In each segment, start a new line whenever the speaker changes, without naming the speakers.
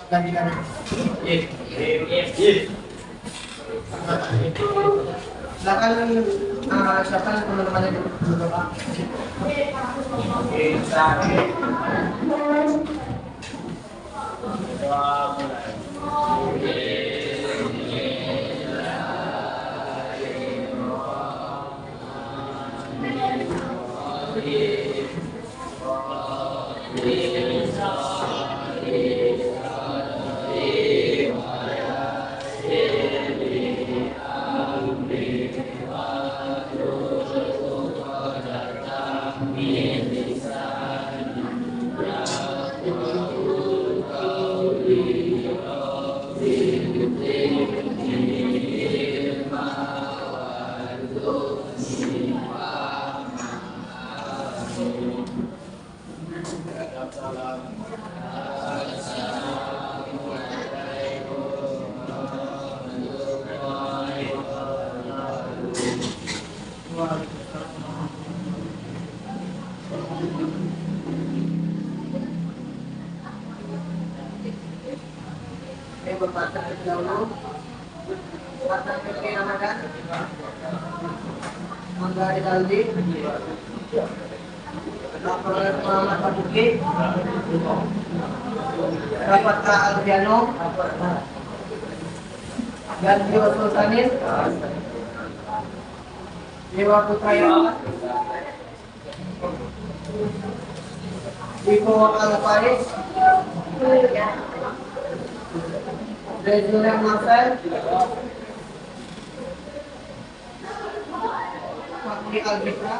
gantikan. Silakan silakan teman-teman yang duduk, Pak. Berbatas terlebih dahulu. Partner PP Ramadan, Mangga Rinaldi, Bapak Muhammad Pabuki, Bapak K. Alfiano, dan Dewa Sultanin, Dewa Putrayana, Diko Al-Faris, Rejulan Novel, Fakri Albitra,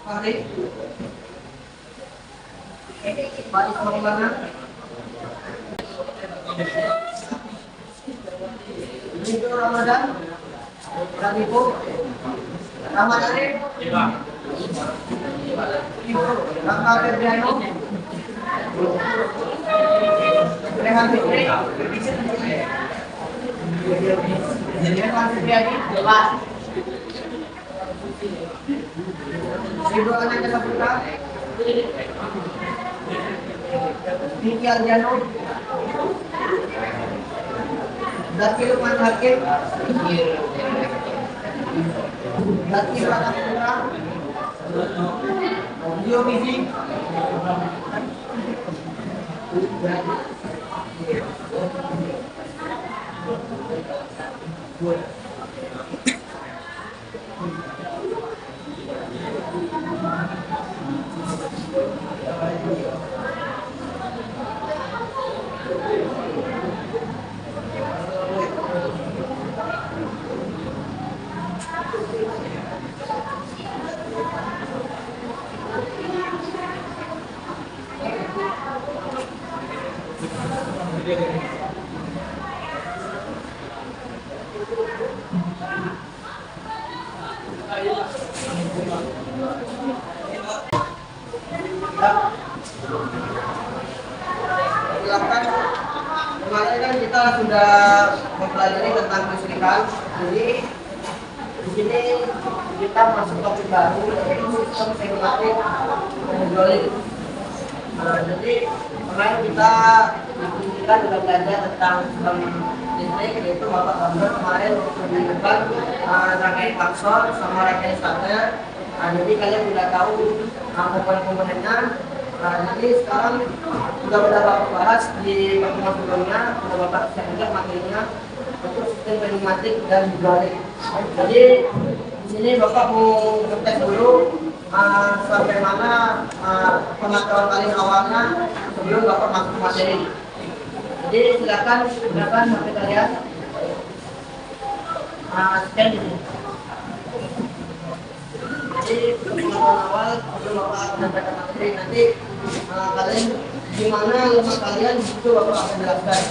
Farid, Pak Ismailana, Ridho Ramadan, dan Ibu Rahmat Arif, Ibu Raka Febriano, Rehan Fikri, Rehan Fitriadi, Ibu Ananda Saputra, Niki Arjano, Zaki Lukman Hakim, Zaki Rana Putra, Dio Bizi, silakan. Kemarin kan kita sudah mempelajari tentang kelistrikan, jadi di sini kita masuk topik baru yaitu sistem pneumatik dan hidrolik. Jadi kemarin kita sudah belajar tentang sistem listrik, yaitu Bapak Gambar kemarin menunjukkan rangkaian klakson sama rangkaian starter. Jadi kalian sudah tahu komponen-komponennya. Jadi sekarang sudah Bapak bahas di pertemuan sebelumnya, sudah Bapak share materinya untuk sistem pneumatik dan hidrolik. Jadi di sini Bapak mau ngetes dulu sampai mana pengetahuan kalian awalnya sebelum Bapak masuk ke materi. Jadi silakan sampai kalian scan di sini. Jadi pengetahuan awal sebelum Bapak akan menyampaikan materi, nanti kalian gimana lemah kalian itu Bapak akan jelaskan.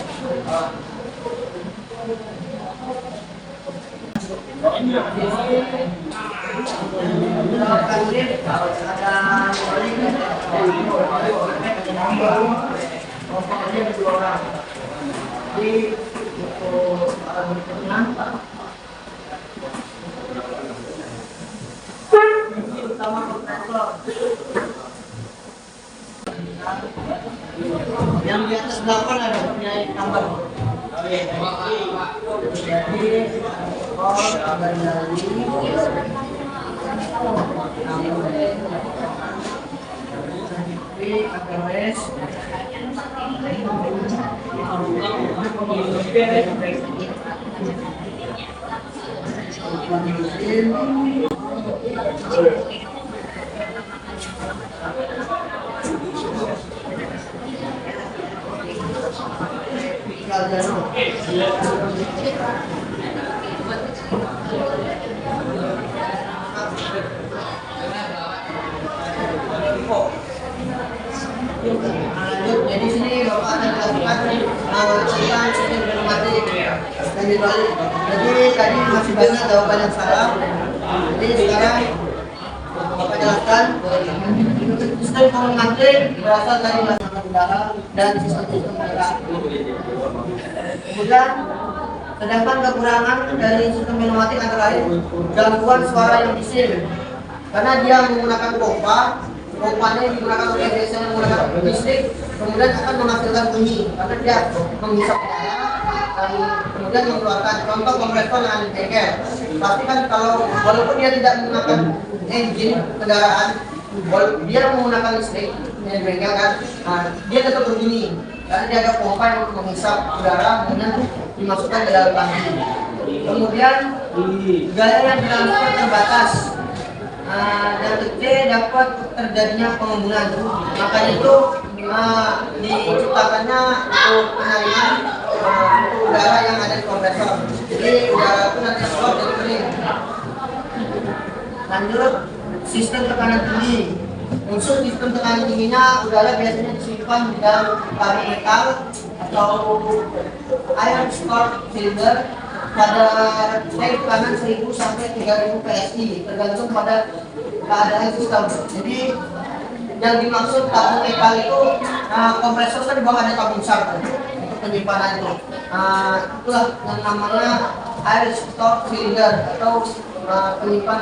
Utama kompresor. Yang di atas 8 ada punya tambah. Jadi jadi sini Bapak akan melakukan tentang sistem pneumatik dan hidrolik. Jadi tadi masih banyak jawaban yang salah. Jadi sekarang Bapak jelaskan sistem pneumatik berasal dari masalah udara dan sistem-sistem udara. Kemudian sedangkan kekurangan dari sistem pneumatik antara lain gangguan suara yang bising karena dia menggunakan pompanya digunakan oleh biasanya menggunakan listrik, kemudian akan menghasilkan bunyi karena dia menghisap udara dan kemudian mengeluarkan. Contoh kompresor yang ada di bengkel, pasti kan kalau walaupun dia tidak menggunakan engine kendaraan, dia menggunakan listrik yang bengkel kan, dia tetap berbunyi karena dia ada pompa yang menghisap udara kemudian dimasukkan ke dalam tangki. Kemudian gaya yang dilakukan terbatas. Dan kecil dapat terjadinya pengembunan, makanya itu diciptakannya untuk penyaringan udara yang ada di kompresor. Jadi udara itu nanti keluar dari kering. Lanjut, sistem tekanan tinggi. Unsur sistem tekanan tingginya udara biasanya disimpan di dalam tali metal atau iron core cylinder pada tekanan 1000 sampai 3000 PSI tergantung pada keadaan sistem. Jadi yang dimaksud tabung metal itu kompresor kan di bawah ada tabung besar untuk penyimpanan itu. Itulah yang namanya air stock cylinder atau penyimpan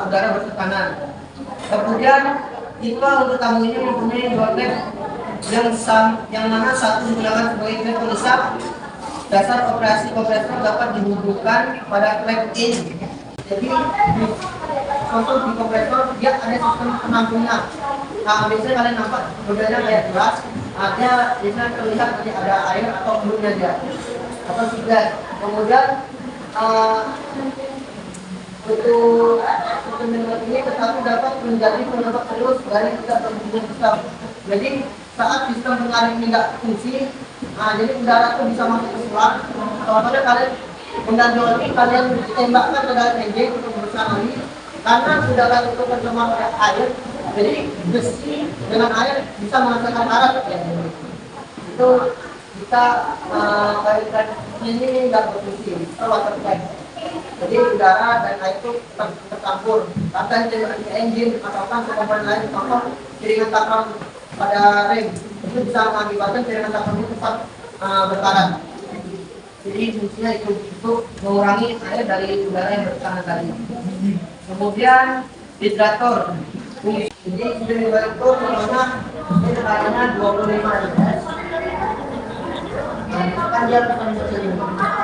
udara bertekanan. Kemudian tipe untuk tabung ini mempunyai dua klep yang mana satu digunakan sebagai klep pengisap. Dasar operasi kompresor dapat dihubungkan pada klep in. Jadi contoh di kompresor dia ada sistem penampungnya. Biasanya kalian nampak modelnya kayak gelas. Dia biasanya terlihat ada air atau embunnya dia atau tidak. Kemudian untuk sistem ini tetapi dapat menjadi penyebab serius dari tidak terhubungnya sistem. Jadi saat sistem pengaring ini tidak fungsi, jadi udara itu bisa masuk ke selang. Contohnya kalian mendanjol ini kalian tembakkan ke dalam engine untuk berusaha lagi, karena udara itu tercemar oleh air, jadi besi dengan air bisa menghasilkan karat. Itu kita kaitkan ini tidak berfungsi, itu water tank. Jadi udara dan air itu tercampur. Kadang di engine atau komponen lain, contoh piringan takram pada rem itu bisa mengakibatkan piringan takram itu cepat berkarat. Jadi fungsinya itu untuk mengurangi air dari udara yang bertekanan tadi. Kemudian hidrator. Jadi hidrator itu contohnya ini tekanannya 25 Fps. Kan dia bukan kecil.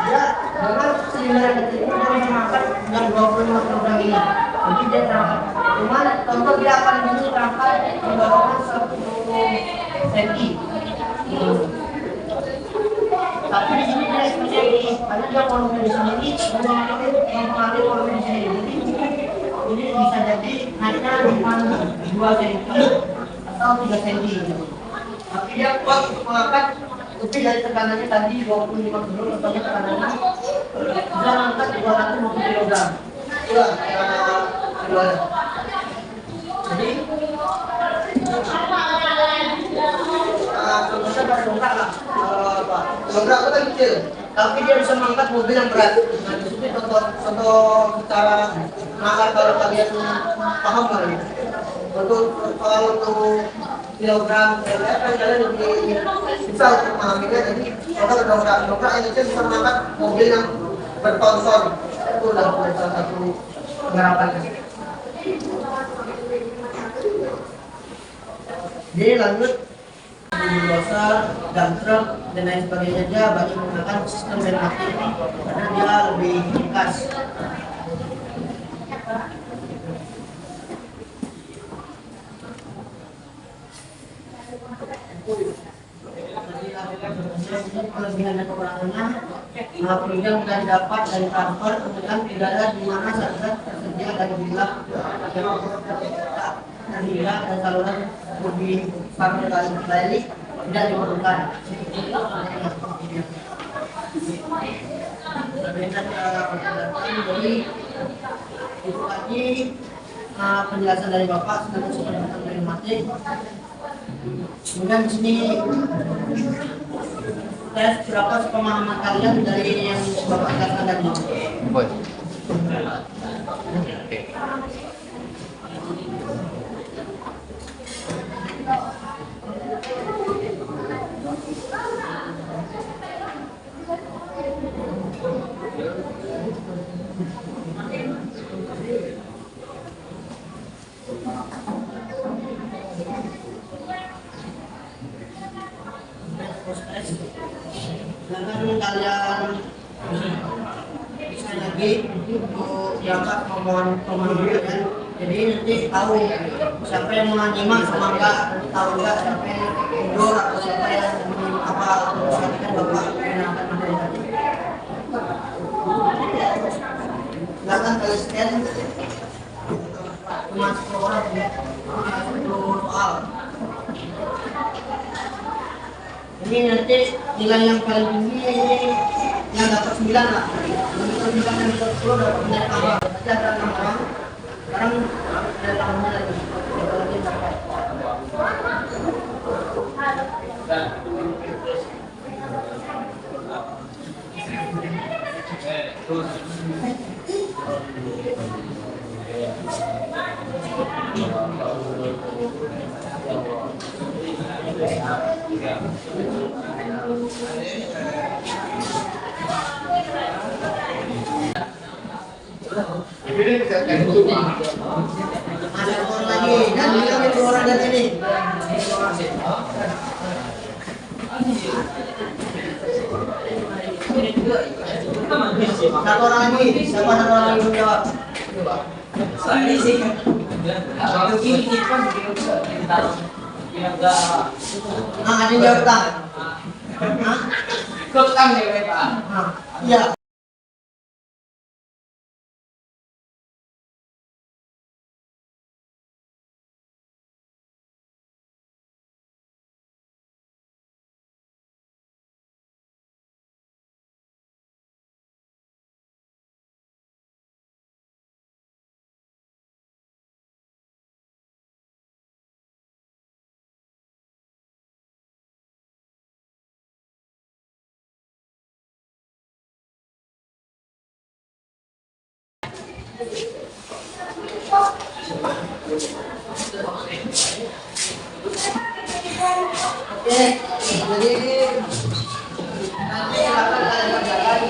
Ya, dengan silinder yang kecil ini dia mengangkat yang 25 kg ini. Jadi dia terangkat. Cuman contoh dia akan bisa terangkat di bawah 10 cm. Tapi di sini dia seperti karena dia volume di sini mempengaruhi volume di sini. Jadi bisa jadi naiknya cuma 2 cm atau 3 cm. Tapi dia kuat untuk mengangkat lebih dari tekanannya tadi 25 kg, contohnya tekanannya bisa mengangkat 250 kg. Itulah jadi contohnya pada dongkrak lah. Dongkrak itu kan kecil, tapi dia bisa mengangkat mobil yang berat. Nah, di sini contoh secara nakal kalau kalian paham lah ya. Untuk kilogram, kalian lebih bisa untuk memahaminya. Jadi contoh dongkrak yang kecil bisa mengangkat mobil yang berton-ton. Itu adalah salah satu penerapannya. Jadi lanjut. seperti bulldozer, dump truck dan lain sebagainya, dia banyak menggunakan sistem pneumatik karena dia lebih ringkas. Kelebihan dan kekurangannya, penunjang mudah didapat dari transfer, kemudian tidak ada di mana saat tersedia dan bila terhingga dan saluran lebih besar dari tidak diperlukan. Jadi itu tadi penjelasan dari Bapak tentang sistem pneumatik. Kemudian di sini tes berapa pemahaman kalian dari yang Bapak katakan tadi. Silakan kalian bisa lagi untuk diangkat pemahaman kalian. Jadi nanti tahu siapa yang menyimak sama enggak, tahu enggak siapa yang mundur atau siapa yang apa misalkan Bapak menangkan materi tadi. Silakan kalian scan masuk orang soal. Ini nanti nilai yang paling tinggi ini yang dapat 9 lah. Untuk 9 yang dapat 10 dapat nilai tambah. Nanti ada 6 orang. Sekarang ada tambahnya lagi. Lagi dapat. Ada orang lagi dan bilang itu orang dari sini. Satu orang lagi, siapa satu orang lagi menjawab? Saya sih. Ada yang jawab tak? Kau kan ya Pak? Iya. Oke, jadi nanti akan kalian kerjakan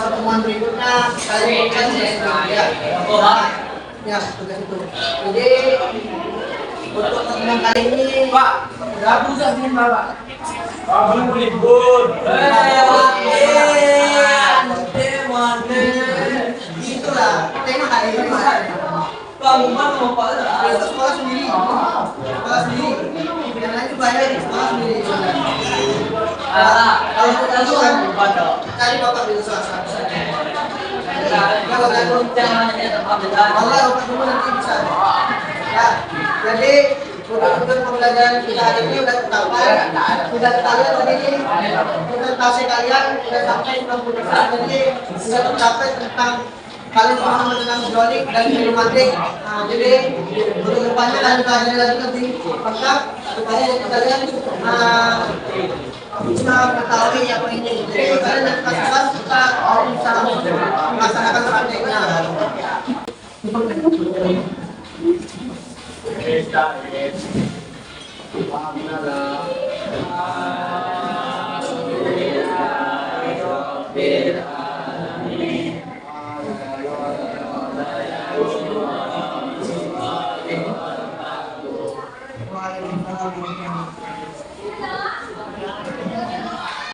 pertemuan berikutnya kalian kan ya. Ya, tugas itu. Jadi untuk pertemuan kali ini Pak, udah bisa bikin Bapak.
Belum libur.
Itulah tema kali ini.
Kamu mau Pak?
Sekolah sendiri. Sekolah sendiri. Yang lain bayar sekolah sendiri. Kalau kita itu kan cari Bapak di swasta. Kalau dapat dulu nanti bisa. Ya, jadi untuk pembelajaran kita hari ini sudah tercapai. Sudah kalian tadi presentasi kalian sudah sampai 90%. Jadi sudah tercapai tentang kalian pemahaman tentang hidrolik dan pneumatik. Jadi untuk depannya kalian pelajari lagi lebih lengkap supaya kalian bisa mengetahui apa ini. Jadi kalian nanti kasusan kita bisa melaksanakan prakteknya.
Kita